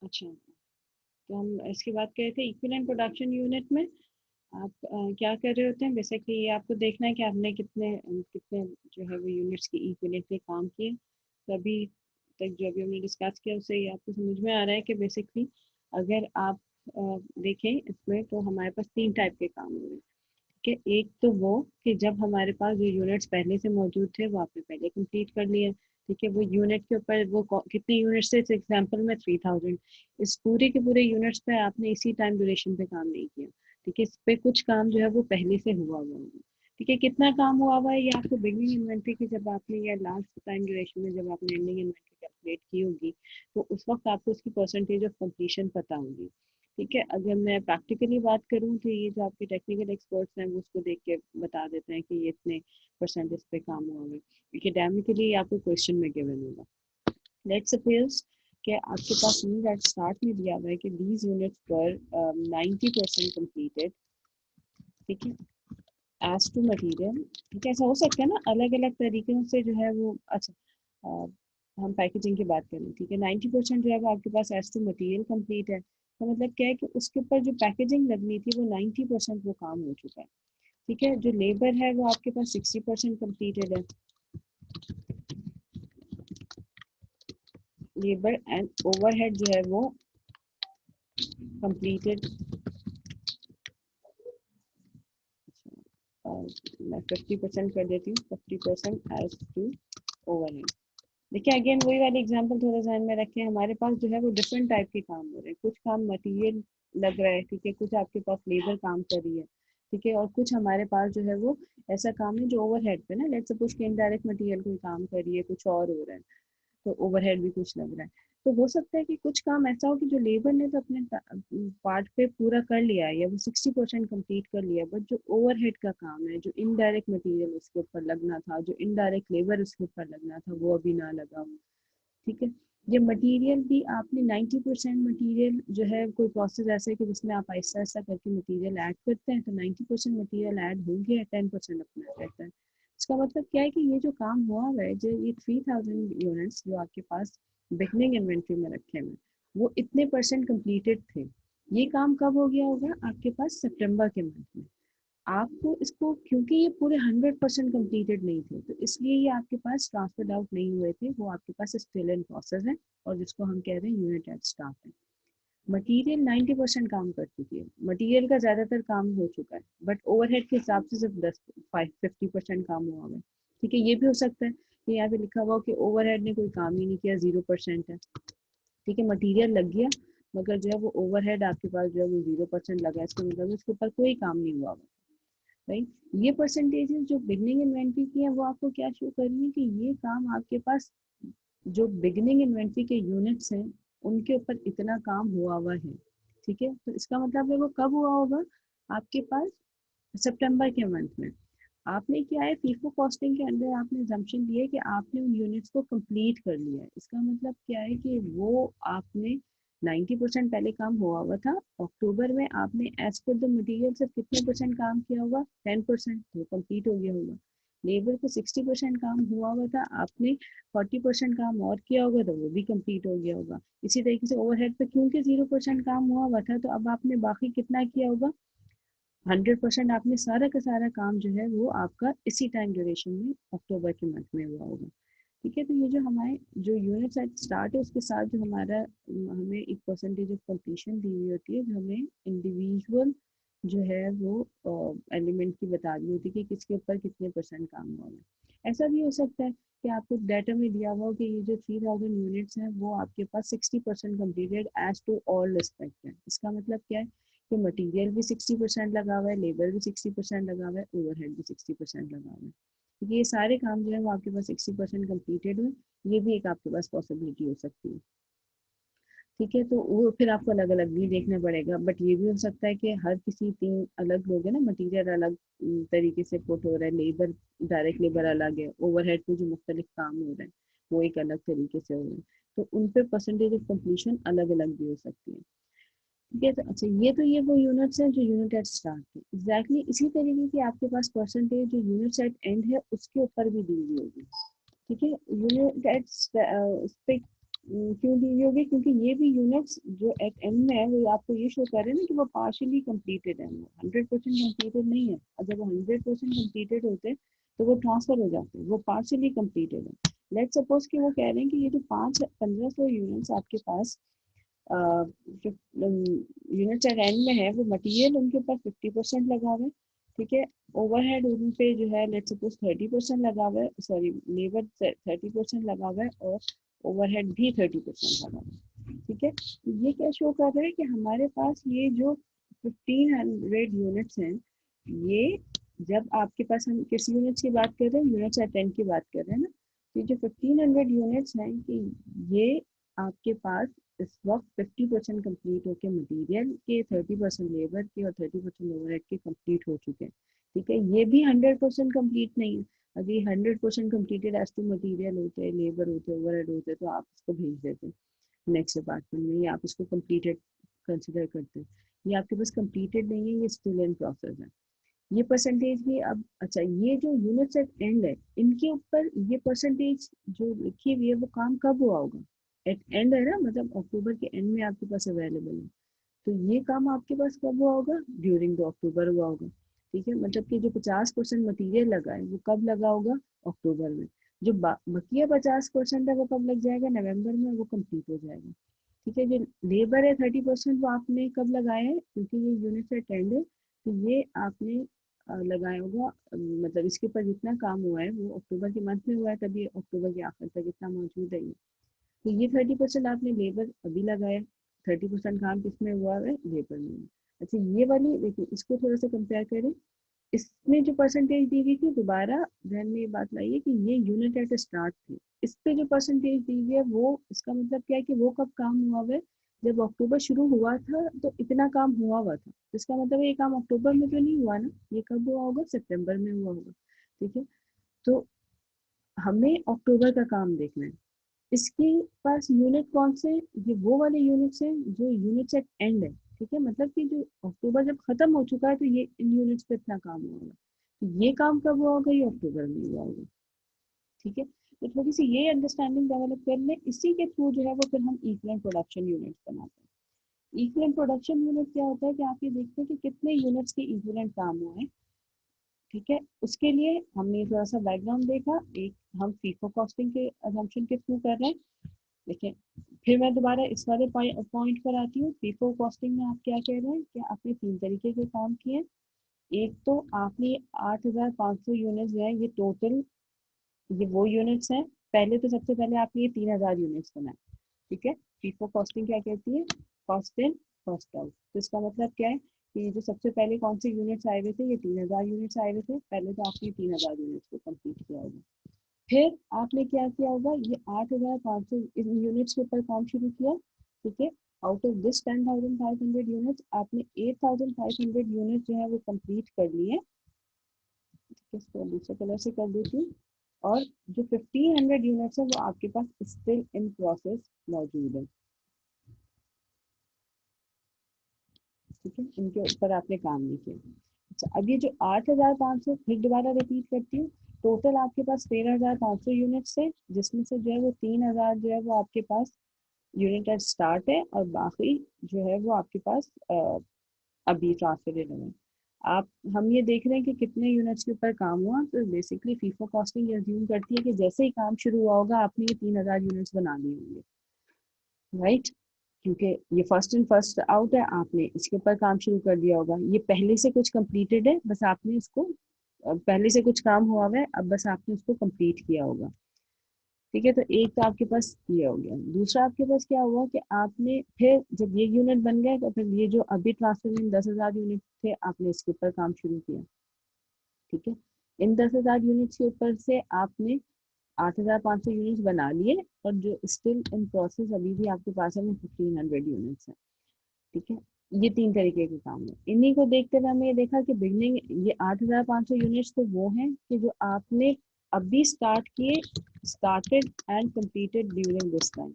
अच्छा, तो हम इसकी बात कर रहे थे इक्विवेलेंट प्रोडक्शन यूनिट में आप क्या कर रहे होते हैं। बेसिकली ये आपको देखना है कि आपने कितने कितने जो है वो यूनिट्स की इक्विवेलेंटली काम किए। तो अभी तक जो अभी हमने डिस्कस किया उससे ये आपको समझ में आ रहा है कि बेसिकली अगर आप देखें इसमें तो हमारे पास 3 टाइप के काम हो रहे हैं। कि एक तो वो कि जब हमारे पास जो यूनिट्स पहले से मौजूद थे वो आपने पहले कंप्लीट कर लिए। ठीक है, वो यूनिट के ऊपर वो कितने यूनिट्स थे, एग्जांपल में 3000। इस पूरे के पूरे यूनिट्स पे आपने इसी टाइम ड्यूरेशन पे काम नहीं किया। ठीक है, इस पे कुछ काम जो है वो पहले से हुआ हुआ होगा। ठीक है, कितना काम हुआ हुआ है ये आपको बिगनिंग इन्वेंट्री की जब आपने या लास्ट टाइम ड्यूरेशन में जब आपने एंडिंग इन्वेंट्री कैलकुलेट की होगी तो उस वक्त आपको उसकी परसेंटेज ऑफ कंप्लीशन पता होगी। ठीक है, अगर मैं प्रैक्टिकली बात करूं तो ये जो आपके टेक्निकल एक्सपर्ट्स हैं वो उसको देख के बता देते हैं कि ये इतने परसेंट इस पे काम हुआ है। एकेडमिकली आपको क्वेश्चन में गिवन होगा। लेट्स सपोज कि आपके पास मीन एट स्टार्ट में दिया हुआ है कि दीज यूनिट्स पर 90% कंप्लीटेड। ठीक है, एज टू मटेरियल। ठीक है, ऐसा हो सकता है ना अलग अलग तरीकों से जो है वो। अच्छा, अ, हम पैकेजिंग की बात करें। ठीक है, 90% जो है वो आपके पास एज टू मटेरियल कंप्लीट है। तो मतलब क्या है कि उसके ऊपर जो पैकेजिंग लगनी थी वो 90% वो काम हो चुका है। ठीक है, जो लेबर है वो आपके पास 60% कंप्लीटेड है। लेबर एंड ओवरहेड जो है वो कंप्लीटेड। मैं 50% कर देती हूँ, 50% एज टू ओवरहेड। देखिए अगेन वही वाली एग्जांपल थोड़ा ध्यान में रखें। हमारे पास जो है वो डिफरेंट टाइप के काम हो रहे हैं। कुछ काम मटेरियल लग रहा है, ठीक है, कुछ आपके पास लेबर काम कर रही है। ठीक है, और कुछ हमारे पास जो है वो ऐसा काम है जो ओवरहेड पे ना, लेट्स सपोज कि इनडायरेक्ट मटेरियल कोई काम कर रही है, कुछ और हो रहा है, तो ओवरहेड भी कुछ लग रहा है। तो हो सकता है कि कुछ काम ऐसा हो कि जो लेबर ने तो अपने पार्ट पे पूरा कर लिया है या वो 60% कंप्लीट कर लिया, बट जो ओवरहेड का काम है, जो इनडायरेक्ट मटेरियल उसके ऊपर लगना था, जो इनडायरेक्ट लेबर उसके ऊपर लगना था, वो अभी ना लगा हो। ठीक है, ये मटेरियल भी आपने 90% मटेरियल जो है, कोई प्रोसेस ऐसा है कि जिसमें आप ऐसा ऐसा करके मटेरियल ऐड करते हैं तो 90% मटेरियल ऐड हो गया, 10% अपना रहता है। इसका मतलब क्या है कि ये जो काम हुआ हुआ है, जो ये 3000 यूनिट्स जो आपके पास बिगनिंग इन्वेंट्री में रखे हुए, वो इतने परसेंट कंप्लीटेड थे। ये काम कब हो गया होगा आपके पास, सितंबर के मंथ में। आपको इसको क्योंकि ये पूरे 100% कंप्लीटेड नहीं थे तो इसलिए ये आपके पास ट्रांसफर्ड आउट नहीं हुए थे, वो आपके पास स्टिल इन प्रोसेस है और जिसको हम कह रहे हैं यूनिट एट स्टार्ट है। मटेरियल 90% काम कर चुकी है, मटेरियल का ज्यादातर काम हो चुका है, बट ओवरहेड के हिसाब से सिर्फ 50% काम हुआ है। ठीक है, ये भी हो सकता है कि यहाँ पे लिखा हुआ हो कि ओवरहेड ने कोई काम ही नहीं किया, 0% है। ठीक है, मटेरियल लग गया मगर जो है वो ओवरहेड आपके पास जो है वो 0% लगा है, इसका मतलब उसके ऊपर कोई काम नहीं हुआ। राइट, ये परसेंटेजेस जो बिगनिंग इन्वेंट्री की है वो आपको क्या शो कर रही है कि ये काम आपके पास जो बिगनिंग इन्वेंट्री के यूनिट्स हैं उनके ऊपर इतना काम हुआ हुआ है। ठीक है, तो इसका मतलब है वो कब हुआ होगा आपके पास, सितंबर के मंथ में। आपने क्या है, फीफो कॉस्टिंग के अंदर आपने assumption लिया है कि आपने उन यूनिट्स को कंप्लीट कर लिया है। इसका मतलब क्या है कि वो आपने 90% पहले काम हुआ हुआ था, अक्टूबर में आपने एज पर द मटेरियल सिर्फ कितने परसेंट काम किया होगा, 10%, तो कंप्लीट हो गया होगा। लेबर पे 60% काम हुआ हुआ था, आपने 40% काम और किया होगा तो वो भी कंप्लीट हो गया होगा। इसी तरीके से ओवरहेड पे क्योंकि 0% काम हुआ हुआ था तो अब आपने बाकी कितना किया होगा, 100% आपने सारा का सारा काम जो है वो आपका इसी टाइम ड्यूरेशन में अक्टूबर के मंथ में हुआ होगा। ठीक है, तो ये जो हमारे जो यूनिट एट स्टार्ट है उसके साथ जो हमारा हमें एक परसेंटेज ऑफ कंप्लीशन दी हुई होती है, जो हमें इंडिविजुअल जो है वो एलिमेंट की बता दी होती है कि किसके ऊपर कितने परसेंट काम हुआ है। ऐसा भी हो सकता है कि आपको डाटा में दिया हुआ हो कि ये जो 3000 यूनिट्स हैं वो आपके पास 60% completed as to all respect है। इसका मतलब क्या है कि मटेरियल भी 60% लगा हुआ है, लेबर भी 60% लगा हुआ है, ओवरहेड भी 60% लगा हुआ है। क्योंकि ये सारे काम जो है वो आपके पास 60% कम्प्लीटेड हुए, ये भी एक आपके पास पॉसिबिलिटी हो सकती है। ठीक है, तो वो फिर आपको अलग अलग भी देखना पड़ेगा, बट ये भी हो सकता है कि हर किसी 3 अलग लोग है ना, मटीरियल अलग तरीके से पुट हो रहा है, लेबर डायरेक्ट लेबर अलग है, ओवरहेड पे जो मुख्तलिफ काम हो रहे हैं वो एक अलग तरीके से हो रहे हैं, तो उन पे परसेंटेज ऑफ कंप्लीशन अलग अलग भी हो सकती है। ठीक है, तो अच्छा ये वो यूनिट्स हैं जो यूनिट एट स्टार्ट है। एग्जैक्टली इसी तरीके की आपके पास परसेंटेज जो यूनिट एट एंड है उसके ऊपर भी दी हुई होगी। ठीक है, यूनिट एट क्यों दी होगी? क्योंकि ये भी यूनिट्स जो एट एंड में है वो आपको ये शो कर रहे हैं ना कि वो पार्शियली कंप्लीटेड है, वो 100% कंप्लीटेड नहीं है। अगर वो 100% कंप्लीटेड होते तो वो ट्रांसफर हो जाते, वो पार्शियली कंप्लीटेड है। लेट्स सपोज कि वो कह रहे हैं कि ये जो 1500 यूनिट्स आपके पास जो यूनिट्स एट एंड में है, वो मटेरियल उनके ऊपर 50% लगा हुआ है, ठीक है। ओवरहेड उन पे जो है लेट्स सपोज 30% लगा हुआ है, सॉरी लेबर 30% लगा हुआ है, और ओवरहेड भी 30% लगा हुआ है, ठीक है। ये क्या शो कर रहा है कि हमारे पास ये जो 1500 यूनिट्स हैं, ये जब आपके पास, हम किस यूनिट्स की बात कर रहे हैं? यूनिट्स एट 10 की बात कर रहे हैं ना। तो ये जो 1500 यूनिट्स हैं कि ये आपके पास इस वक्त 50% कंप्लीट होके मटेरियल के, 30% लेबर के और 30% ओवरहेड के कंप्लीट हो चुके हैं, ठीक है। ये भी 100% कंप्लीट नहीं है। अगर ये 100% कंप्लीटेड एज टू मटेरियल होते, लेबर होते, ओवरहेड होते, तो आप इसको भेज देते नेक्स्ट डिपार्टमेंट में, या आप इसको कंप्लीटेड कंसिडर करते हैं। ये आपके पास कंप्लीटेड नहीं है, ये स्टिल इन प्रोसेस है। ये परसेंटेज भी अब, अच्छा ये जो यूनिट्स एट एंड है, इनके ऊपर ये परसेंटेज जो लिखी हुई है वो काम कब हुआ होगा? एट एंड है ना, मतलब अक्टूबर के एंड में आपके पास अवेलेबल है। तो ये काम आपके पास कब हुआ होगा? ड्यूरिंग द अक्टूबर हुआ होगा, ठीक है। मतलब कि जो 50% मटीरियल लगा है वो कब लगा होगा? अक्टूबर में। जो बकिया 50% है वो कब लग जाएगा? नवंबर में, वो कंप्लीट हो जाएगा, ठीक है। जो लेबर है 30%, वो आपने कब लगाया है? क्योंकि ये यूनिट से अटेंड है, तो ये आपने लगाया होगा, मतलब इसके ऊपर जितना काम हुआ है वो अक्टूबर के मंथ में हुआ है, तभी अक्टूबर के आखिर तक इतना मौजूद है ये। तो ये 30% आपने लेबर अभी लगाया, 30% काम किसमें हुआ है? लेबर में। अच्छा ये वाली देखिए, इसको थोड़ा सा कंपेयर करें। इसमें जो परसेंटेज दी गई थी, दोबारा ध्यान में ये बात लाइए कि ये यूनिट एट स्टार्ट थी। इस पे जो परसेंटेज दी गई है, वो इसका मतलब क्या है कि वो कब काम हुआ हुआ है? जब अक्टूबर शुरू हुआ था तो इतना काम हुआ हुआ था, इसका मतलब ये काम अक्टूबर में तो नहीं हुआ ना, ये कब हुआ होगा? सितंबर में हुआ होगा, ठीक है। तो हमें अक्टूबर का काम देखना है। इसके पास यूनिट कौन से? ये वो वाले यूनिट्स हैं जो यूनिट्स एट एंड है, ठीक है। मतलब कि जो अक्टूबर जब खत्म हो चुका है, तो ये इन यूनिट्स पे इतना काम हुआ होगा। तो ये काम कब हुआ होगा? ये अक्टूबर में हुआ होगा, ठीक है। तो थोड़ी सी ये अंडरस्टैंडिंग डेवलप कर लें, इसी के थ्रू जो है वो फिर हम इक्विवेलेंट प्रोडक्शन यूनिट्स बनाते हैं। इक्विवेलेंट प्रोडक्शन यूनिट क्या होता है कि आप ये देखते हैं कि कितने यूनिट्स के इक्विवेलेंट काम हुए हैं, ठीक है। उसके लिए हमने थोड़ा सा बैकग्राउंड देखा, एक हम फीफो कॉस्टिंग के असम्पशन के थ्रू कर रहे हैं। देखिए, फिर मैं दोबारा इस वाले पॉइंट पर आती हूँ। फीफो कॉस्टिंग में आप क्या कह रहे हैं कि आपने 3 तरीके के काम किए। एक तो आपने 8500 यूनिट्स जो है, ये टोटल, ये वो यूनिट्स हैं। पहले तो सबसे पहले आपने ये 3000 यूनिट्स बनाए, ठीक है। फीफो कॉस्टिंग क्या कहती है? Cost in cost out. तो इसका मतलब क्या है कि जो सबसे पहले कौन से यूनिट्स आए हुए थे? ये 3000 यूनिट्स आए हुए थे। पहले तो आपने 3000 यूनिट्स को कंप्लीट किया होगा। फिर आपने क्या किया होगा? ये 8500 यूनिट्स के ऊपर काम शुरू किया, ठीक है। आउट ऑफ दिस 10,500 यूनिट्स, आपने 8,500 यूनिट जो है वो कंप्लीट कर लिए, ठीक है। इसको दूसरे कलर से कर देती हूँ। और जो 1500 यूनिट्स है वो आपके पास स्टिल इन प्रोसेस मौजूद है, ठीक है। इनके ऊपर आपने काम नहीं किया। अच्छा, अब ये जो 8500, फिर दोबारा रिपीट करती हूँ। टोटल आपके पास 13,500 यूनिट्स है, जिसमें से जो है वो 3000 जो है वो आपके पास यूनिट एट स्टार्ट है, और बाकी जो है वो आपके पास अभी ट्रांसफरेड है। आप, हम ये देख रहे हैं कि कितने यूनिट्स के ऊपर काम हुआ। तो बेसिकली फीफो कॉस्टिंग ये अज्यूम करती है कि जैसे ही काम शुरू हुआ होगा, आपने ये 3000 यूनिट्स बना लिए होंगे, राइट। क्योंकि ये फर्स्ट इन फर्स्ट आउट है, आपने इसके ऊपर काम शुरू कर दिया होगा। ये पहले से कुछ कंप्लीटेड है, बस आपने इसको, पहले से कुछ काम हुआ हुआ है, अब बस आपने उसको कंप्लीट किया होगा, ठीक है। तो एक तो आपके पास ये हो गया। दूसरा आपके पास क्या हुआ कि आपने फिर जब ये यूनिट बन गया, तो फिर ये जो अभी ट्रांसफर इन 10,000 यूनिट थे, आपने इसके ऊपर काम शुरू किया, ठीक है। इन 10,000 यूनिट्स के ऊपर से आपने 8,500 यूनिट्स बना लिए, और जो स्टिल इन प्रोसेस अभी भी आपके पास है वो 1500 यूनिट्स है, ठीक है। ये 3 तरीके के काम है। इन्हीं को देखते हुए हमें ये देखा कि बिगनिंग, ये 8,500 यूनिट्स तो वो हैं कि जो आपने अभी स्टार्ट किए, started and completed during this time.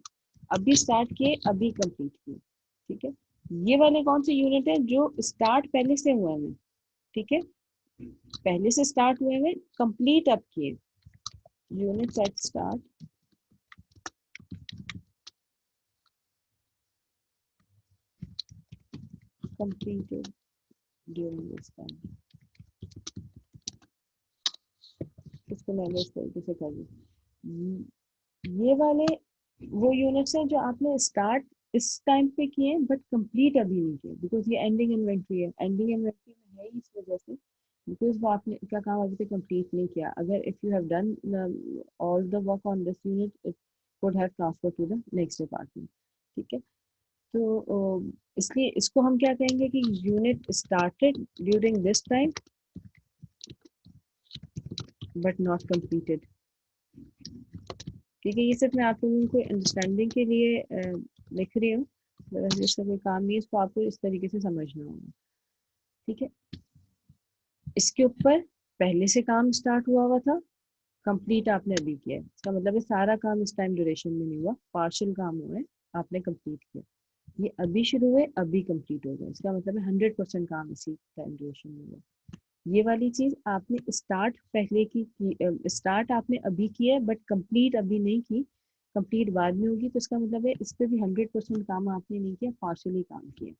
अभी स्टार्ट किए, अभी कंप्लीट किए, ठीक है। ये वाले कौन से यूनिट है? जो स्टार्ट पहले से हुए हैं, ठीक है, पहले से स्टार्ट हुए हैं, कंप्लीट अब किए। Unit at start completed during this time. इसको मैंने इस तरीके से कर दी। ये वाले वो यूनिट्स हैं जो आपने स्टार्ट इस टाइम पे किए बट कंप्लीट अभी नहीं किए, बिकॉज ये एंडिंग इन्वेंट्री है। एंडिंग इन्वेंट्री में है इस वजह से बिकॉज वो आपने का काम अभी तक कंप्लीट नहीं किया। अगर if you have done all the work on this unit it would have transfer to the next department. ठीक है, तो इसलिए इसको हम क्या कहेंगे कि unit started during this time but not completed. ठीक है, ये सिर्फ मैं आप लोगों को अंडरस्टैंडिंग के लिए लिख रही हूँ, इसका कोई काम नहीं है, इसको आपको इस तरीके से समझना होगा। ठीक है, इसके ऊपर पहले से काम स्टार्ट हुआ हुआ था, कंप्लीट आपने अभी किया है, इसका मतलब है सारा काम इस टाइम ड्यूरेशन में नहीं हुआ, पार्शियल काम हुआ है, आपने कंप्लीट किया। ये अभी शुरू हुए अभी कंप्लीट हो गया, इसका मतलब है 100% काम इसी टाइम ड्यूरेशन में हुआ। ये वाली चीज आपने स्टार्ट पहले की स्टार्ट आपने अभी किया है बट कंप्लीट अभी नहीं की, कंप्लीट बाद में होगी, तो इसका मतलब है इस पे भी 100% काम आपने नहीं किया, पार्शियली काम किया।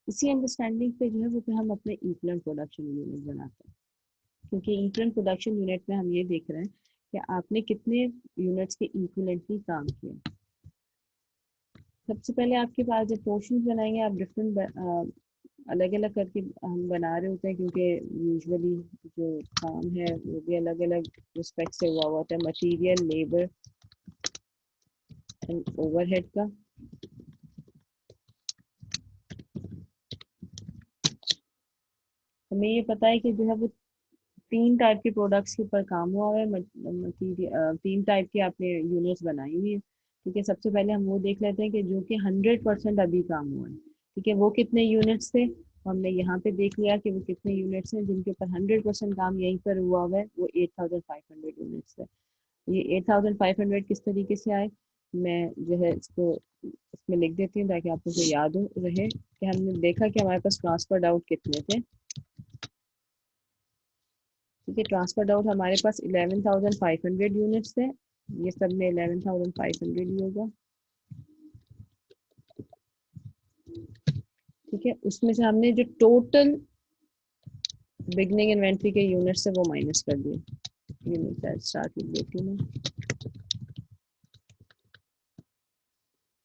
इसी अंडरस्टैंडिंग पे जो है वो पे हम अपने इक्विवेलेंट प्रोडक्शन यूनिट बनाते हैं, क्योंकि इक्विवेलेंट प्रोडक्शन यूनिट में हम ये देख रहे हैं कि आपने कितने यूनिट्स के इक्विवेलेंटली काम किया। सबसे पहले आपके पास जब पोर्शन बनाएंगे आप डिफरेंट अलग अलग करके हम बना रहे होते हैं, क्योंकि यूजुअली जो काम है वो भी अलग अलग रिस्पेक्ट से हुआ होता है, मटेरियल, लेबर एंड ओवरहेड का। हमें ये पता है कि जो है वो 3 टाइप के प्रोडक्ट्स के ऊपर काम हुआ है, मटीरियल 3 टाइप की आपने यूनिट्स बनाई हुई है। ठीक है, सबसे पहले हम वो देख लेते हैं कि जो कि 100% अभी काम हुआ है। ठीक है, वो कितने यूनिट्स थे, हमने यहाँ पे देख लिया कि वो कितने यूनिट्स हैं जिनके ऊपर 100% काम यहीं पर हुआ हुआ है, वो 8500 यूनिट्स है। ये 8500 किस तरीके से आए, मैं जो है इसको इसमें लिख देती हूँ ताकि आपको को याद हो रहे कि हमने देखा कि हमारे पास ट्रांसफर आउट कितने थे। ठीक है, ट्रांसफर आउट हमारे पास 11500 यूनिट्स थे, ये सब में 11500 ही होगा। ठीक है, उसमें से हमने जो टोटल बिगनिंग इन्वेंट्री के यूनिट्स है वो माइनस कर दिए। यूनिट स्टार्ट लिख देती हूँ मैं।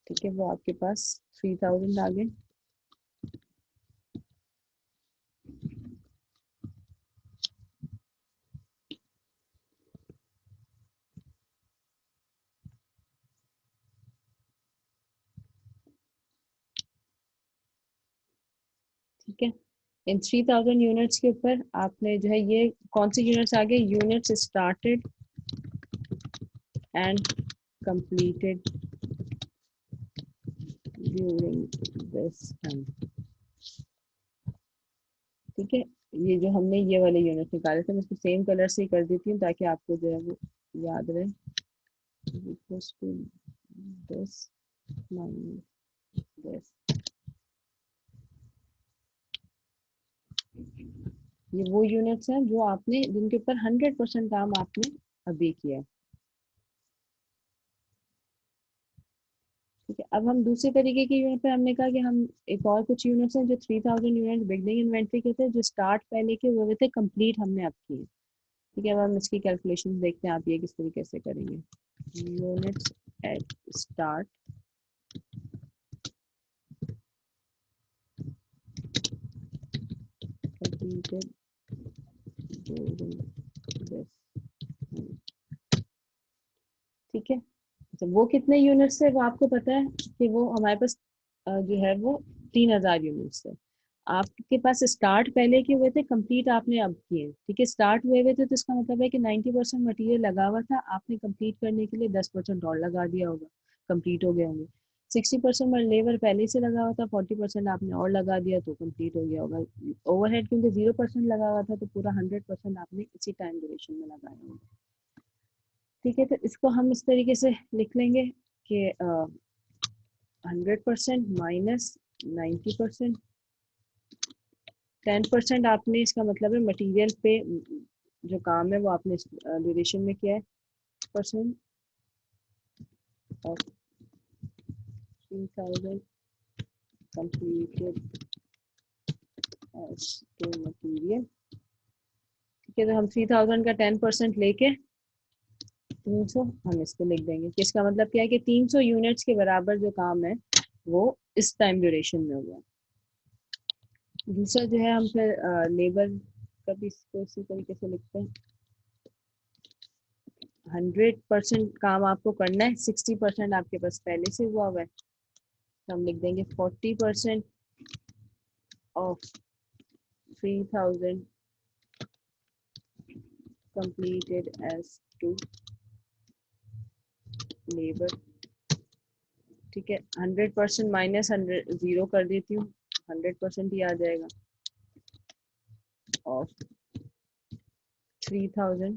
ठीक है, वो आपके पास 3000 आ गए। ठीक है, इन 3000 यूनिट्स के ऊपर आपने जो है ये कौन से यूनिट्स आ गए, units started and completed during this time. ठीक है, ये जो हमने ये वाले यूनिट निकाले थे मैं इसको सेम कलर से ही कर देती हूँ ताकि आपको जो है वो याद रहे। Equals to this minus this. ये वो यूनिट्स हैं जो आपने जिनके ऊपर 100% काम आपने अभी किया। ठीक है, अब हम दूसरे तरीके की यूनिट पे हमने कहा कि हम एक और कुछ यूनिट्स हैं जो 3000 यूनिट बिगनिंग इन्वेंट्री के थे, जो स्टार्ट पहले के हुए थे, कंप्लीट हमने अब किए। ठीक है, अब हम इसकी कैलकुलेशन देखते हैं आप ये किस तरीके से करेंगे। Units at start completed during this। ठीक है, अच्छा वो कितने यूनिट्स है वो आपको पता है कि वो हमारे पास जो है वो 3000 यूनिट्स है। आपके पास स्टार्ट पहले के हुए थे, कंप्लीट आपने अब किए। ठीक है, स्टार्ट हुए हुए थे तो इसका मतलब है कि 90% मटेरियल लगा हुआ था, आपने कंप्लीट करने के लिए 10% और लगा दिया होगा, कंप्लीट हो गए होंगे। 60% लेबर पहले से लगा हुआ था, 40% आपने और लगा दिया तो कंप्लीट हो गया होगा। ओवरहेड क्योंकि 0% लगा हुआ था तो पूरा 100% आपने इसी टाइम ड्यूरेशन में लगाया होगा। ठीक है, तो इसको हम इस तरीके से लिख लेंगे कि 100% माइनस 90%, 10% आपने, इसका मतलब है मटेरियल पे जो काम है वो आपने ड्यूरेशन में किया है, percent of 3000 completed as to material. ठीक है, तो हम 3000 का 10% लेके 300 हम इसको लिख देंगे। किसका मतलब क्या है कि 300 यूनिट्स के बराबर जो काम है वो इस टाइम ड्यूरेशन में हुआ। दूसरा जो है हम फिर लेबर का भी इसको इसी तरीके से लिखते हैं। 100% काम आपको करना है, 60% आपके पास पहले से हुआ है, तो हम लिख देंगे 40% of 3000 completed as to labor। ठीक है, 100% माइनस 100 जीरो कर देती हूँ, 100% ही आ जाएगा of 3000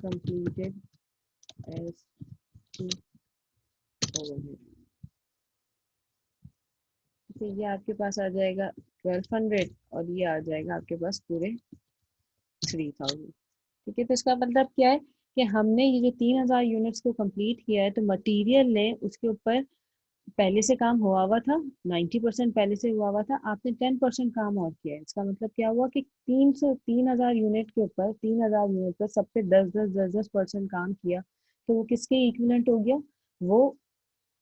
completed as to overhead। ठीक है, ये आपके पास आ जाएगा 1200 और ये आ जाएगा आपके पास पूरे 3000। ठीक है, तो इसका मतलब क्या है कि हमने ये जो 3000 यूनिट्स को कंप्लीट किया है, तो मटेरियल ने उसके ऊपर पहले से काम हुआ था, 90% पहले से हुआ था, आपने 10% काम और किया है। इसका मतलब क्या हुआ कि 3000 यूनिट के ऊपर 3000 यूनिट पर सब पे 10% काम किया, तो वो किसके इक्विवेलेंट हो गया? वो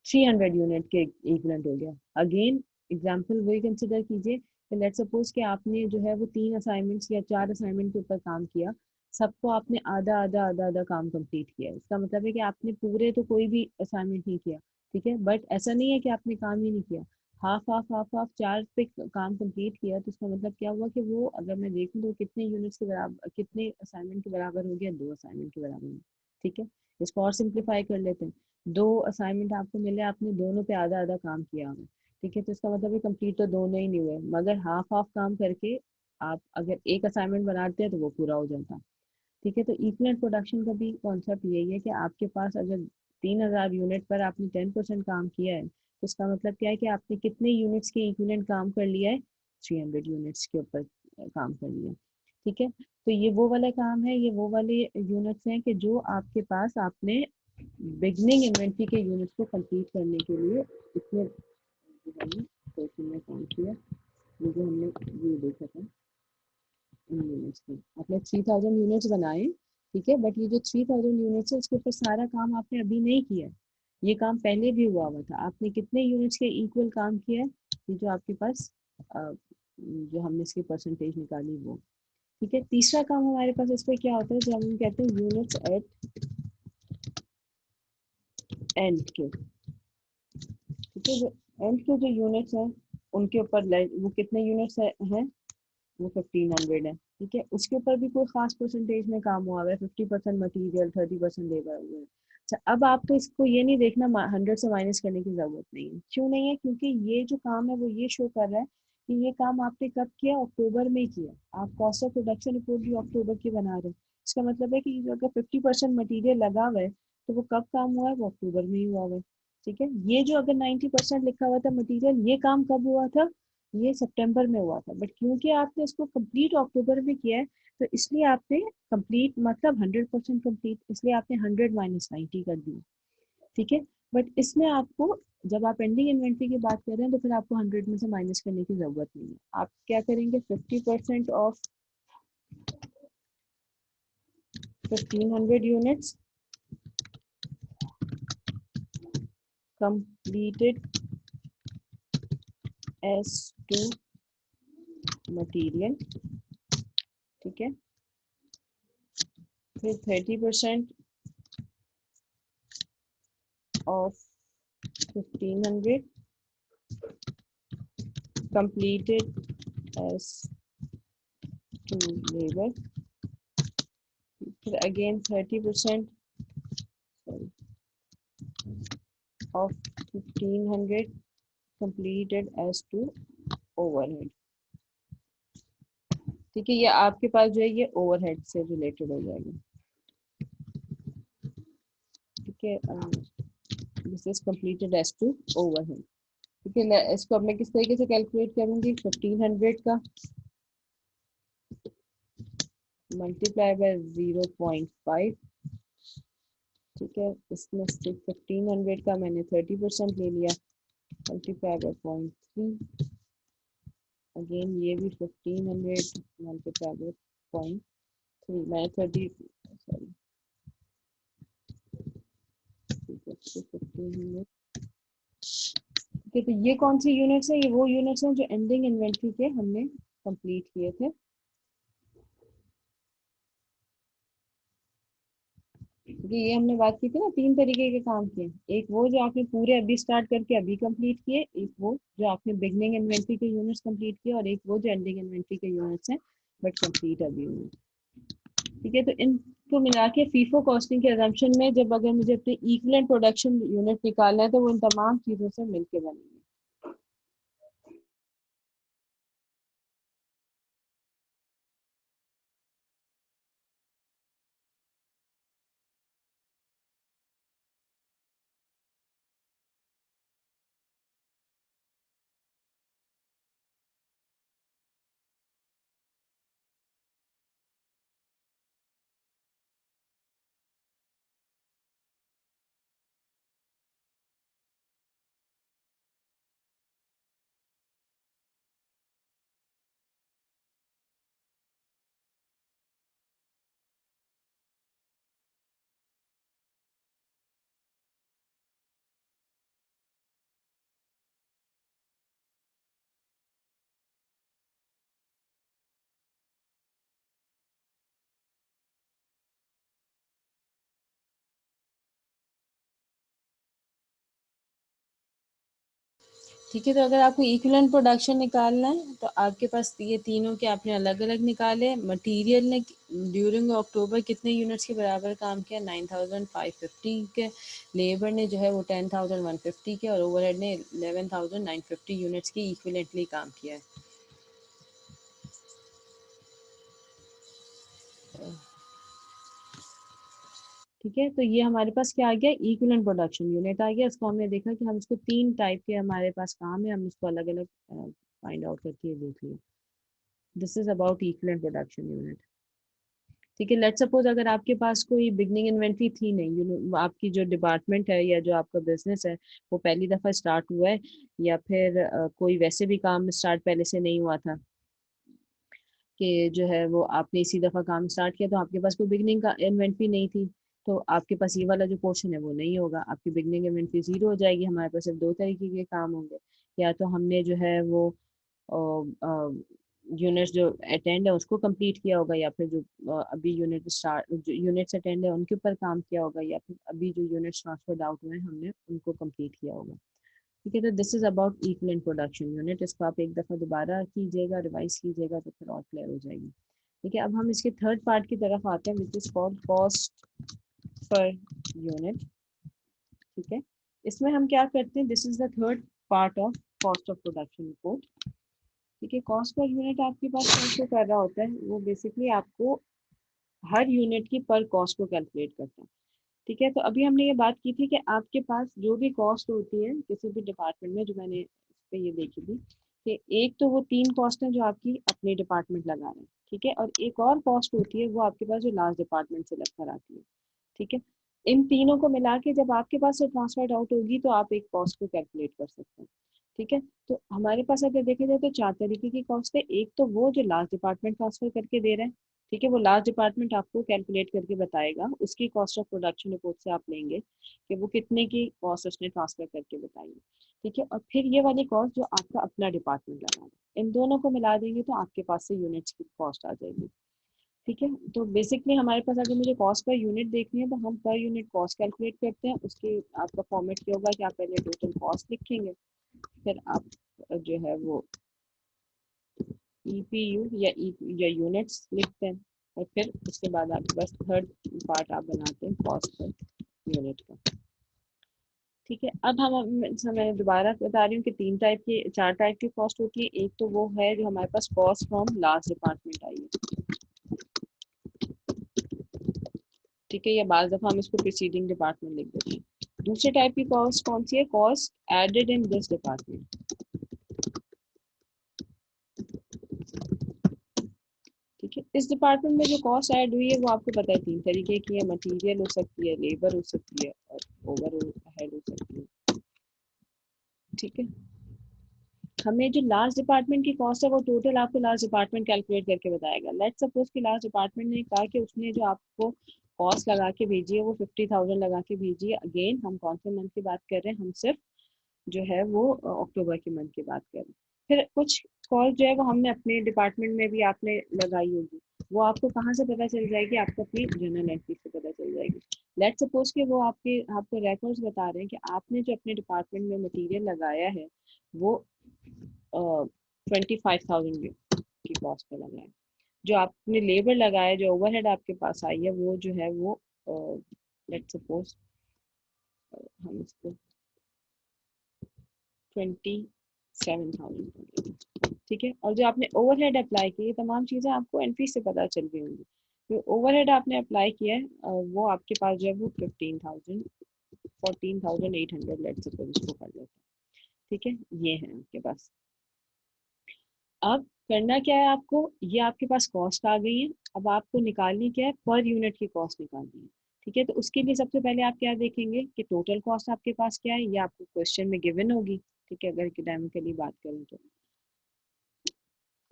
300 यूनिट के इक्विवेलेंट हो गया। अगेन एग्जांपल वही कंसिडर कीजिए कि लेट्स सपोज कि आपने जो है वो 3 असाइनमेंट्स या 4 असाइनमेंट के ऊपर काम किया, सबको आपने आधा आधा आधा आधा काम कंप्लीट किया। इसका मतलब है कि आपने पूरे तो कोई भी असाइनमेंट नहीं किया, ठीक है, बट ऐसा नहीं है कि आपने काम ही नहीं किया, हाफ हाफ हाफ हाफ 4 पे काम कंप्लीट किया। तो इसका मतलब क्या हुआ कि वो अगर मैं देखूँ तो कितने यूनिट्स के बराबर, कितने असाइनमेंट के बराबर हो गया? 2 असाइनमेंट के बराबर में। ठीक है, इसको और सिंप्लीफाई कर लेते हैं। 2 असाइनमेंट आपको मिले, आपने दोनों पे आधा आधा काम किया हुआ। ठीक है, तो इसका मतलब है कंप्लीट तो दोनों ही नहीं हुए, मगर हाफ हाफ काम करके आप अगर एक असाइनमेंट बनाते हैं तो वो पूरा हो जाता। ठीक है, तो इक्विवेलेंट प्रोडक्शन का भी कॉन्सेप्ट यही है कि आपके पास अगर 3000 यूनिट पर आपने 10% काम किया है, तो इसका मतलब क्या है कि आपने कितने यूनिट्स के इक्विवेलेंट काम कर लिया है? 300 यूनिट्स के ऊपर काम कर लिया। ठीक है, तो ये वो वाला काम है, ये वो वाले यूनिट्स हैं कि जो आपके पास आपने बिगनिंग इन्वेंट्री के यूनिट्स को कंप्लीट करने के लिए इतने क्वेश्चन में काम किया। ये जो हमने ये देखा था इन यूनिट्स में, आपने 3000 यूनिट्स बनाए। ठीक है, बट ये जो 3000 यूनिट्स है इसके ऊपर सारा काम आपने अभी नहीं किया है, ये काम पहले भी हुआ हुआ था। आपने कितने यूनिट्स के इक्वल काम किया है? ये जो आपके पास जो हमने इसकी परसेंटेज निकाली वो। ठीक है, तीसरा काम हमारे पास इस पर क्या होता है, जब हम कहते हैं यूनिट्स एट एंड के। ठीक है, जो एंड के जो यूनिट्स हैं उनके ऊपर वो कितने यूनिट्स हैं? वो 1500 है। ठीक है, उसके ऊपर भी कोई खास परसेंटेज में काम हुआ है, 50% मटीरियल 30% लेबर हुआ है। अच्छा, अब आपको इसको ये नहीं देखना 100 से माइनस करने की जरूरत नहीं है। क्यों नहीं है? क्योंकि ये जो काम है वो ये शो कर रहा है कि ये काम आपने कब किया? अक्टूबर में किया। आप कॉस्ट ऑफ प्रोडक्शन रिपोर्ट भी अक्टूबर की बना रहे हैं। इसका मतलब है कि जो अगर 50% मटीरियल लगा हुआ है तो वो कब काम हुआ है? वो अक्टूबर में ही हुआ है। ठीक है, ये जो अगर 90% लिखा हुआ था मटीरियल, ये काम कब हुआ था? ये सितंबर में हुआ था, बट क्योंकि आपने इसको कंप्लीट अक्टूबर में किया है तो इसलिए आपने कंप्लीट मतलब 100% कंप्लीट, इसलिए आपने 100 माइनस 90 कर दिया। ठीक है, बट इसमें आपको जब आप एंडिंग इन्वेंट्री की बात कर रहे हैं तो फिर आपको 100 में से माइनस करने की जरूरत नहीं है। आप क्या करेंगे? 50% of 1500 units completed as to material। ठीक है, फिर 30% of 1500 completed as to labor। फिर again 30% of 1500 completed as to overhead। ठीक है, ये आपके पास जो है ये ओवरहेड से रिलेटेड हो जाएगा। ठीक है, this is completed as to overhead। ठीक है, इसको अब मैं किस तरीके से कैलकुलेट करूंगी? 1500 का मल्टीप्लाई बाय 0.5। ठीक है, इसमें से 1500 का मैंने 30% ले लिया, मल्टीप्लाई बाय 0.3 अगेन ये भी 1500 मल्टीप्लाई बाय 0.3 मैं 30 सॉरी 1500। ठीक है, तो ये कौन सी यूनिट्स है? ये वो यूनिट्स हैं जो एंडिंग इन्वेंट्री के हमने कंप्लीट किए थे। क्योंकि ये हमने बात की थी ना, 3 तरीके के काम किए। एक वो जो आपने पूरे अभी स्टार्ट करके अभी कंप्लीट किए, एक वो जो आपने बिगनिंग इन्वेंट्री के यूनिट्स कंप्लीट किए, और एक वो जो एंडिंग इन्वेंट्री के यूनिट्स हैं बट कंप्लीट अभी हुए। ठीक है, तो इनको मिला के फीफो कॉस्टिंग के अजम्पशन में जब अगर मुझे अपने इक्विवेलेंट प्रोडक्शन यूनिट निकालना है तो वो इन तमाम चीजों से मिलके बनेंगे। ठीक है, तो अगर आपको इक्विवेलेंट प्रोडक्शन निकालना है तो आपके पास ये तीनों के आपने अलग अलग निकाले। मटेरियल ने ड्यूरिंग अक्टूबर कितने यूनिट्स के बराबर काम किया? 9550 के। लेबर ने जो है वो 10150 के, और ओवरहेड ने 11950 यूनिट्स की इक्विवेलेंटली काम किया है। ठीक है, तो ये हमारे पास क्या आ गया? इक्विवेलेंट प्रोडक्शन यूनिट आ गया। इसको हमने देखा कि हम इसको 3 टाइप के हमारे पास काम है, हम इसको अलग अलग फाइंड आउट करके देख लिया। This is about equivalent production unit. ठीक है, लेट्स सपोज अगर आपके पास कोई बिगनिंग इन्वेंट्री थी नहीं, आपकी जो डिपार्टमेंट है या जो आपका बिजनेस है वो पहली दफा स्टार्ट हुआ है, या फिर कोई वैसे भी काम स्टार्ट पहले से नहीं हुआ था कि जो है वो आपने इसी दफा काम स्टार्ट किया, तो आपके पास कोई बिगनिंग का इन्वेंट्री नहीं थी, तो आपके पास ये वाला जो पोर्शन है वो नहीं होगा, आपकी बिगनिंग इन्वेंट्री जीरो हो जाएगी। हमारे पास सिर्फ 2 तरीके के काम होंगे, या तो हमने जो है वो यूनिट्स जो अटेंड है उसको कंप्लीट किया होगा, या फिर जो अभी यूनिट स्टार्ट जो यूनिट्स अटेंड है उनके ऊपर काम किया होगा, या फिर अभी जो यूनिट्स ट्रांसफर्ड आउट हुए हैं हमने उनको कंप्लीट किया होगा। ठीक है, तो this is about equivalent production unit. इसको आप एक दफ़ा दोबारा कीजिएगा, रिवाइज कीजिएगा, तो फिर और क्लियर हो जाएगी। ठीक है, अब हम इसके थर्ड पार्ट की तरफ आते हैं, which is called cost per unit. ठीक है, इसमें हम क्या करते हैं? This is the third part of cost of production report. ठीक है, कॉस्ट पर यूनिट आपके पास कैसे कर रहा होता है? वो बेसिकली आपको हर यूनिट की पर कॉस्ट को कैलकुलेट करता है। ठीक है, तो अभी हमने ये बात की थी कि आपके पास जो भी कॉस्ट होती है किसी भी डिपार्टमेंट में, जो मैंने इस पे ये देखी थी कि एक तो वो 3 कॉस्ट है जो आपकी अपने डिपार्टमेंट लगा रहे हैं। ठीक है, और एक और कॉस्ट होती है वो आपके पास जो लास्ट डिपार्टमेंट से लगकर आती है। ठीक है, इन तीनों को मिला के जब आपके पास से ट्रांसफर आउट होगी तो आप एक कॉस्ट को कैलकुलेट कर सकते हैं। ठीक है, तो हमारे पास अगर देखा जाए तो 4 तरीके की कॉस्ट है। एक तो वो जो लास्ट डिपार्टमेंट ट्रांसफर करके दे रहे हैं। ठीक है, वो लास्ट डिपार्टमेंट आपको कैलकुलेट करके बताएगा, उसकी कॉस्ट ऑफ प्रोडक्शन रिपोर्ट से आप लेंगे कि वो कितने की कॉस्ट उसने ट्रांसफर करके बताई है। ठीक है, और फिर ये वाली कॉस्ट जो आपका अपना डिपार्टमेंट लगा है, इन दोनों को मिला देंगे तो आपके पास से यूनिट्स की कॉस्ट आ जाएगी। ठीक है, तो बेसिकली हमारे पास अगर मुझे कॉस्ट पर यूनिट देखनी है तो हम पर यूनिट कॉस्ट कैलकुलेट करते हैं। उसके आपका फॉर्मेट क्या होगा कि आप पहले टोटल कॉस्ट लिखेंगे, फिर आप जो है वो ईपीयू या यूनिट्स लिखते हैं, और फिर उसके बाद आपके पास थर्ड पार्ट आप बनाते हैं कॉस्ट पर यूनिट का। ठीक है, अब मैं दोबारा बता रही हूँ कि 4 टाइप की कॉस्ट होती है। एक तो वो है जो हमारे पास कॉस्ट फ्रॉम लास्ट डिपार्टमेंट आई है। ठीक है, या बाज़ दफ़ा हम इसको प्रीसीडिंग डिपार्टमेंट लिख देते हैं। दूसरे टाइप की कॉस्ट कौन सी है? Cost added in this department. ठीक है, इस डिपार्टमेंट में जो कॉस्ट ऐड हुई है वो आपको पता है 3 तरीके की है। मटेरियल हो सकती है, लेबर हो सकती है, और ओवर हेड हो सकती है। ठीक है, हमें जो लास्ट डिपार्टमेंट की कॉस्ट है वो टोटल आपको लास्ट डिपार्टमेंट कैलकुलेट करके बताएगा। लेट्स सपोज कि लास्ट डिपार्टमेंट ने कहा कि उसने जो आपको कॉस्ट लगा के भेजी है वो 50,000 लगा के भेजी है। अगेन हम कौन से मंथ की बात कर रहे हैं, हम सिर्फ जो है वो अक्टूबर के मंथ की बात कर रहे हैं। फिर कुछ कॉस्ट जो है वो हमने अपने डिपार्टमेंट में भी आपने लगाई होगी, वो आपको कहाँ से पता चल जाएगी, आपको अपनी जर्नल एंट्री से पता चल जाएगी। लेट्स सपोज कि वो आपको रिकॉर्ड्स बता रहे हैं कि आपने जो अपने डिपार्टमेंट में मटेरियल लगाया है वो 25,000 की कॉस्ट पे लगाया। जो आपने लेबर लगाया, जो ओवरहेड आपके पास आई है वो जो है वो लेट्स सपोज हम इसको 27,000, ठीक है। और जो आपने ओवरहेड अप्लाई की, ये तमाम चीज़ें आपको एंट्री से पता चल गई होंगी। जो ओवरहेड आपने अप्लाई किया है वो आपके पास जो है वो 15,000 14,800 लेट्स सपोज इसको कर लेते हैं, ठीक है। ये है आपके पास। अब करना क्या है आपको, ये आपके पास कॉस्ट आ गई है, अब आपको निकालनी क्या है, पर यूनिट की कॉस्ट निकालनी है, ठीक है। तो उसके लिए सबसे पहले आप क्या देखेंगे कि टोटल कॉस्ट आपके पास क्या है, ये आपको क्वेश्चन में गिवन होगी, ठीक है। अगर एकेडमिकली बात करें तो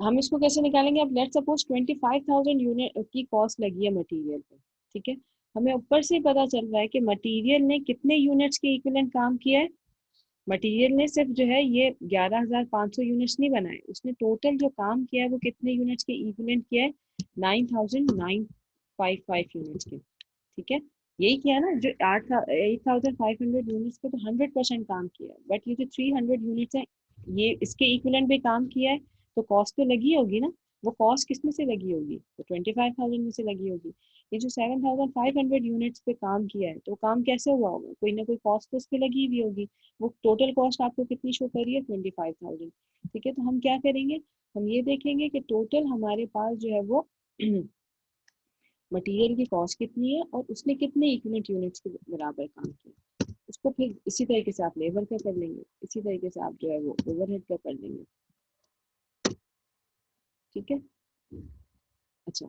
हम इसको कैसे निकालेंगे। अब लेट्स सपोज 25,000 यूनिट की कॉस्ट लगी है मटेरियल पे, ठीक है। हमें ऊपर से पता चल रहा है कि मटेरियल ने कितने यूनिट्स के इक्विवेलेंट काम किया है। मटेरियल ने सिर्फ जो है ये 11,500 यूनिट्स नहीं बनाए, उसने टोटल जो काम किया है वो कितने यूनिट्स के इक्विवेलेंट किया है, 9,955 यूनिट्स के, ठीक है। यही किया ना, जो 8,500 यूनिट्स पे तो 100% काम किया है, बट ये जो 300 यूनिट्स है ये इसके इक्विवेलेंट पे काम किया है, तो कॉस्ट तो लगी होगी ना। वो कॉस्ट किस में से लगी होगी, तो 25,000 में से लगी होगी। ये जो 7,500 यूनिट्स पे काम किया है तो काम कैसे हुआ होगा, कोई ना कोई कॉस्ट तो उस पर लगी हुई होगी। वो टोटल कॉस्ट आपको कितनी शो कर रही है, 25,000, ठीक है। तो हम क्या करेंगे, हम ये देखेंगे कि टोटल हमारे पास जो है वो मटेरियल की कॉस्ट कितनी है और उसने कितने इक्विवेलेंट यूनिट्स के बराबर काम किया। उसको फिर इसी तरीके से आप लेबर का कर लेंगे, इसी तरीके से आप जो है वो ओवरहेड का कर लेंगे, ठीक है। अच्छा,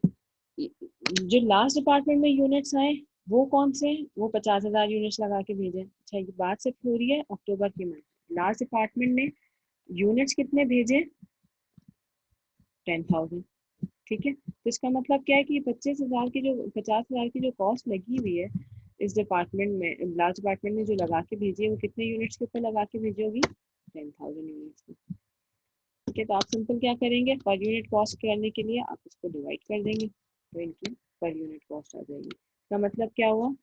जो लास्ट डिपार्टमेंट में यूनिट्स आए वो कौन से हैं, वो 50,000 यूनिट्स लगा के भेजे। अच्छा, ये बात सिर्फ हो रही है अक्टूबर के मंथ। लास्ट डिपार्टमेंट ने यूनिट्स कितने भेजे, 10,000, ठीक है। तो इसका मतलब क्या है कि 25,000 की जो 50,000 की जो कॉस्ट लगी हुई है इस डिपार्टमेंट में, लास्ट डिपार्टमेंट ने जो लगा के भेजी है वो कितने यूनिट्स के ऊपर लगा के भेजी होगी, 10,000 यूनिट्स की, ठीक है। तो आप सिंपल क्या करेंगे, पर यूनिट कॉस्ट करने के लिए आप इसको डिवाइड कर देंगे तो इनकी पर यूनिट कॉस्ट आ जाएगी। इसका मतलब क्या हुआ,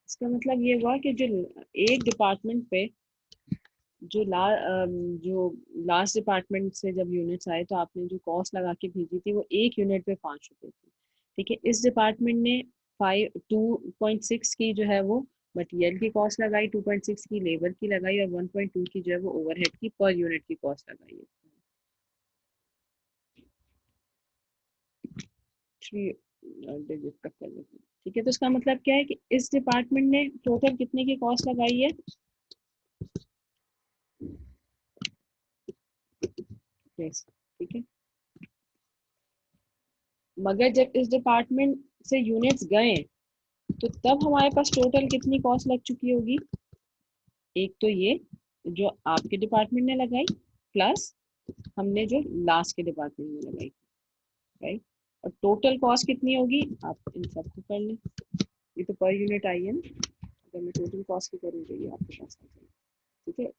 इसका मतलब ये हुआ कि जो एक डिपार्टमेंट पे जो जो लास्ट डिपार्टमेंट से जब यूनिट्स आए तो आपने जो कॉस्ट लगा के भेजी थी वो एक यूनिट पे 5 रुपए थी, ठीक है। इस डिपार्टमेंट ने 2.6 की जो है वो मटेरियल की कॉस्ट लगाई, 2.6 की लेबर की लगाई और 1.2 की जो है वो ओवरहेड की पर यूनिट की कॉस्ट लगाई है। 3 डिजिट तक कर लेते हैं, ठीक है। तो इसका मतलब क्या है कि इस डिपार्टमेंट ने टोटल कितने की कॉस्ट लगाई है, ठीक है। मगर जब इस डिपार्टमेंट से यूनिट्स गए तो तब हमारे पास टोटल कितनी कॉस्ट लग चुकी होगी, एक तो ये जो आपके डिपार्टमेंट ने लगाई प्लस हमने जो लास्ट के डिपार्टमेंट में लगाई, राइट। और टोटल कॉस्ट कितनी होगी, आप इन सबको कर लें, ये तो पर यूनिट आई है ना, अगर मैं टोटल कॉस्ट की करूँ तो ये आपके पास आ जाएगी, ठीक है।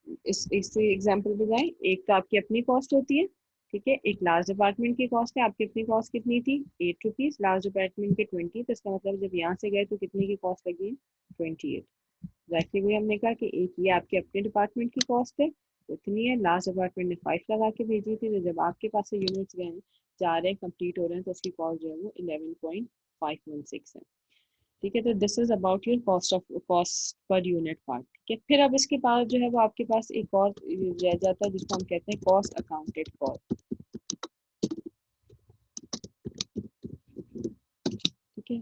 इस एग्जाम्पल पे जाए, एक तो आपकी अपनी कॉस्ट होती है, ठीक है, एक लास्ट डिपार्टमेंट की कॉस्ट है। आपकी अपनी कॉस्ट कितनी थी, 8 रुपीज, लास्ट डिपार्टमेंट के 20, तो इसका मतलब जब यहाँ से गए तो कितने की कॉस्ट लगी है, 28। एग्जैक्टली वही हमने कहा कि एक ये आपके अपने डिपार्टमेंट की कॉस्ट है उतनी है, लास्ट डिपार्टमेंट ने 5 लगा के भेजी थी, तो जब आपके पास से यूनिट्स गए हैं, जा रहे हैं, कंप्लीट हो रहे हैं, तो उसकी कॉस्ट जो है वो 11.516 है, ठीक है। तो this is about your cost per unit part, ठीक है। फिर अब इसके बाद जो है वो आपके पास एक और रह जाता है जिसको हम कहते हैं कॉस्ट अकाउंटेड फॉर, ठीक है।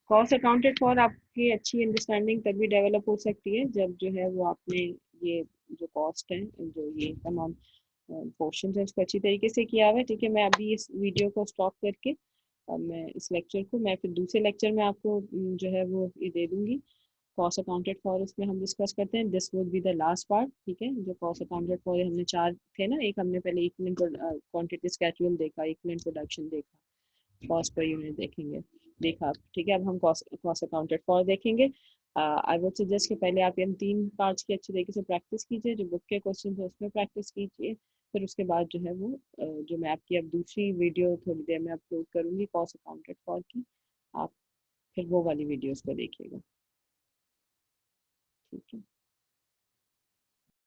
कॉस्ट अकाउंटेड फॉर आपकी अच्छी अंडरस्टैंडिंग तभी डेवलप हो सकती है जब जो है वो आपने ये जो कॉस्ट है, जो ये तमाम पोर्शन है उसको अच्छी तरीके से किया हुआ है। ठीक है, मैं अभी इस वीडियो को स्टॉप करके अब मैं इस लेक्चर को मैं फिर दूसरे लेक्चर में आपको जो है वो ये दे दूंगी। कॉस्ट अकाउंटेड फॉर उसमें हम डिस्कस करते हैं, this would be the last part. ठीक है, जो कॉस्ट अकाउंटेड फॉर हमने 4 थे ना, एक हमने पहले इक्विवेलेंट क्वांटिटी स्केड्यूल देखा, इक्विवेलेंट प्रोडक्शन देखा, कॉस्ट पर यूनिट देखेंगे, देखा। ठीक है, अब हम कॉस्ट अकाउंटेड फॉर देखेंगे। आई वुड सजेस्ट कि पहले आप इन 3 पार्ट्स की अच्छी तरीके से प्रैक्टिस कीजिए, जो बुक के क्वेश्चन है उसमें प्रैक्टिस कीजिए। फिर उसके बाद जो है वो जो मैं आपकी अब दूसरी वीडियो थोड़ी देर में अपलोड करूंगी कॉस्ट अकाउंटेड फॉर की, आप फिर वो वाली वीडियोस को देखिएगा। ठीक है।